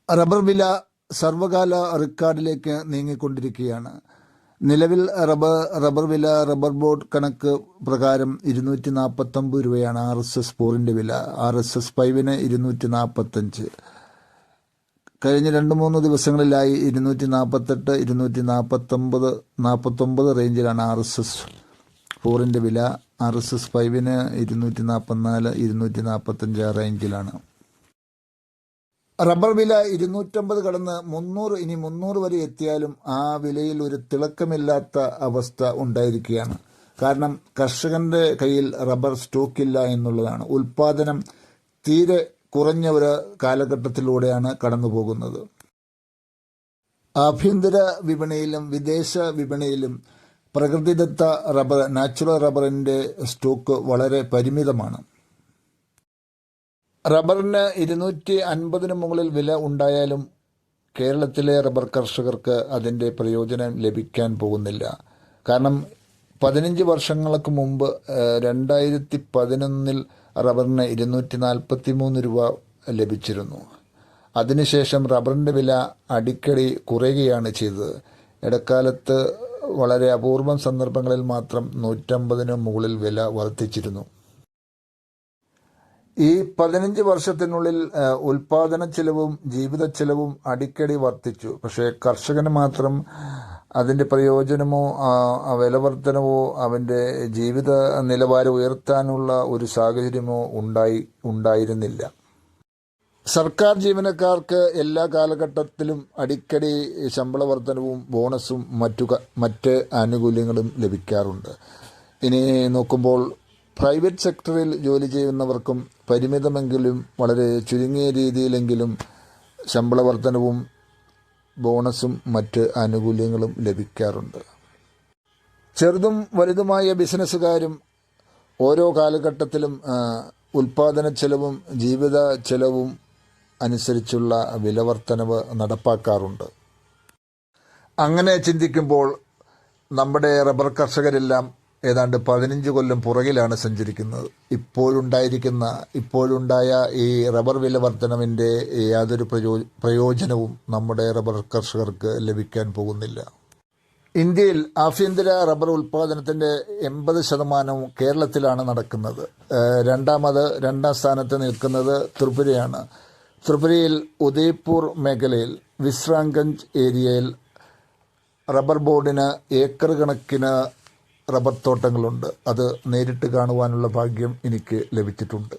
Rubber വില സർവകാല റെക്കോർഡിലേക്ക് നീങ്ങിക്കൊണ്ടിരിക്കുകയാണ്. നിലവിൽ rubber വില റബ്ബർ ബോർഡ് കണക്ക് പ്രകാരം 249 രൂപയാണ് RSS-4ൻ്റെ വില. RSS-5ന് 245. കഴിഞ്ഞ 2-3 ദിവസങ്ങളിലായി 248, 249 റേഞ്ചിലാണ് RSS-4ൻ്റെ വില. RSS-5ന് 244, 245 റേഞ്ചിലാണ്. റബ്ബർ വില 250 കടന്ന് 300, ഇനി 300 വരെ എത്തിയാലും ആ വിലയിൽ ഒരു തിളക്കമില്ലാത്ത അവസ്ഥ ഉണ്ടായിരിക്കുകയാണ്. കാരണം കർഷകന്റെ കയ്യിൽ റബ്ബർ സ്റ്റോക്കില്ല എന്നുള്ളതാണ്. ഉൽപാദനം തീരെ കുറഞ്ഞ ഒരു കാലഘട്ടത്തിലൂടെയാണ് കടന്നു പോകുന്നത്. ആഭ്യന്തര വിപണിയിലും വിദേശ വിപണിയിലും പ്രകൃതിദത്ത റബ്ബർ, നാച്ചുറൽ റബ്ബറിന്റെ സ്റ്റോക്ക് വളരെ പരിമിതമാണ്. റബ്ബറിന് 250 മുകളിൽ വില ഉണ്ടായാലും കേരളത്തിലെ റബ്ബർ കർഷകർക്ക് അതിൻ്റെ പ്രയോജനം ലഭിക്കാൻ പോകുന്നില്ല. കാരണം 15 വർഷങ്ങൾക്ക് മുമ്പ് 2011 റബ്ബറിന് 243 രൂപ ലഭിച്ചിരുന്നു. അതിനുശേഷം റബ്ബറിൻ്റെ വില അടിക്കടി കുറയുകയാണ് ചെയ്തത്. ഇടക്കാലത്ത് വളരെ അപൂർവം സന്ദർഭങ്ങളിൽ മാത്രം 150 മുകളിൽ വില വർദ്ധിച്ചിരുന്നു. ഈ 15 വർഷത്തിനുള്ളിൽ ഉൽപാദന ചെലവും ജീവിത ചെലവും അടിക്കടി വർദ്ധിച്ചു. പക്ഷേ കർഷകന് മാത്രം അതിൻ്റെ പ്രയോജനമോ വിലവർദ്ധനവോ അവൻ്റെ ജീവിത നിലവാരം ഉയർത്താനുള്ള ഒരു സാഹചര്യമോ ഉണ്ടായിരുന്നില്ല. സർക്കാർ ജീവനക്കാർക്ക് എല്ലാ കാലഘട്ടത്തിലും അടിക്കടി ശമ്പള വർധനവും ബോണസും മറ്റ് ആനുകൂല്യങ്ങളും ലഭിക്കാറുണ്ട്. ഇനി നോക്കുമ്പോൾ പ്രൈവറ്റ് സെക്ടറിൽ ജോലി ചെയ്യുന്നവർക്കും പരിമിതമെങ്കിലും വളരെ ചുരുങ്ങിയ രീതിയിലെങ്കിലും ശമ്പള വർധനവും ബോണസും മറ്റ് ആനുകൂല്യങ്ങളും ലഭിക്കാറുണ്ട്. ചെറുതും വലുതുമായ ബിസിനസ്സുകാരും ഓരോ കാലഘട്ടത്തിലും ഉൽപാദന ചെലവും ജീവിത ചെലവും അനുസരിച്ചുള്ള വിലവർധനവ് നടപ്പാക്കാറുണ്ട്. അങ്ങനെ ചിന്തിക്കുമ്പോൾ നമ്മുടെ റബ്ബർ കർഷകരെല്ലാം ഏതാണ്ട് 15 കൊല്ലം പുറകിലാണ് സഞ്ചരിക്കുന്നത്. ഇപ്പോഴുണ്ടായ ഈ റബ്ബർ വില വർധനവിൻ്റെ യാതൊരു പ്രയോജനവും നമ്മുടെ റബ്ബർ കർഷകർക്ക് ലഭിക്കാൻ പോകുന്നില്ല. ഇന്ത്യയിൽ ആഭ്യന്തര റബ്ബർ ഉൽപ്പാദനത്തിൻ്റെ 80% കേരളത്തിലാണ് നടക്കുന്നത്. രണ്ടാം സ്ഥാനത്ത് നിൽക്കുന്നത് ത്രിപുരയാണ്. ത്രിപുരയിൽ ഉദയ്പൂർ മേഖലയിൽ വിശ്രാംഗഞ്ച് ഏരിയയിൽ റബ്ബർ ബോർഡിന് ഏക്കർ കണക്കിന് റബ്ബർ തോട്ടങ്ങളുണ്ട്. അത് നേരിട്ട് കാണുവാനുള്ള ഭാഗ്യം എനിക്ക് ലഭിച്ചിട്ടുണ്ട്.